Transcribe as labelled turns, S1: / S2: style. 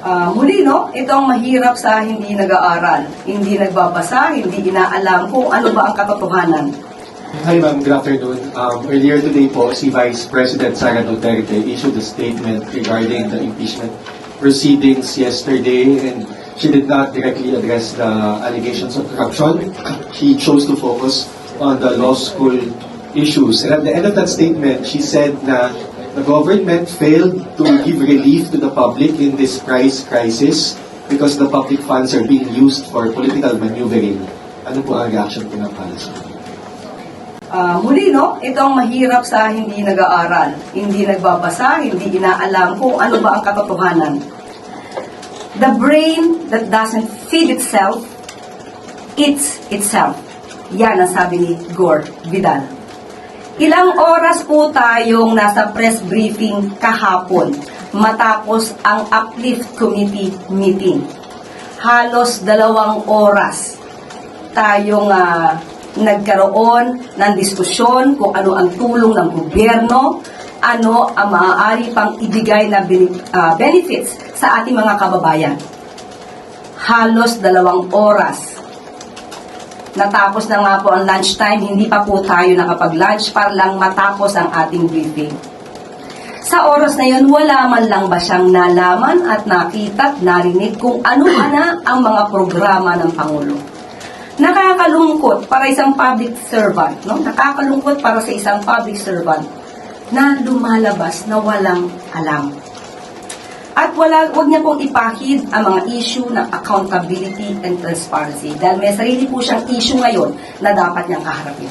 S1: Muli, no, ito ang mahirap sa hindi nag-aaral, hindi nagbabasa, hindi inaalam kung ano ba ang katotohanan.
S2: Hi ma'am, good afternoon. Earlier today po, si Vice President Sara Duterte issued a statement regarding the impeachment proceedings yesterday, and she did not directly address the allegations of corruption. She chose to focus on the law school issues. And at the end of that statement, she said na the government failed to give relief to the public in this price crisis because the public funds are being used for political maneuvering. Ano po ang reaction po ng policy?
S1: Muli, no, ito ang mahirap sa hindi nag-aaral, hindi nagbabasa, hindi inaalam kung ano ba ang katotohanan. The brain that doesn't feed itself, eats itself. Yan ang sabi ni Gore Vidal. Ilang oras po tayong nasa press briefing kahapon matapos ang Uplift Committee meeting. Halos 2 oras tayong nagkaroon ng diskusyon kung ano ang tulong ng gobyerno, ano ang maaari pang ibigay na benefits sa ating mga kababayan. Halos 2 oras. Natapos na nga po ang lunchtime, hindi pa po tayo nakapag-lunch para lang matapos ang ating briefing. Sa oras na yun, wala man lang ba siyang nalaman at nakita at narinig kung ano-ana ang mga programa ng Pangulo. Nakakalungkot para isang public servant, no? Nakakalungkot para sa isang public servant na lumalabas na walang alam. At wag niya pong ipahid ang mga issue ng accountability and transparency dahil may sarili po siyang issue ngayon na dapat niyang kaharapin.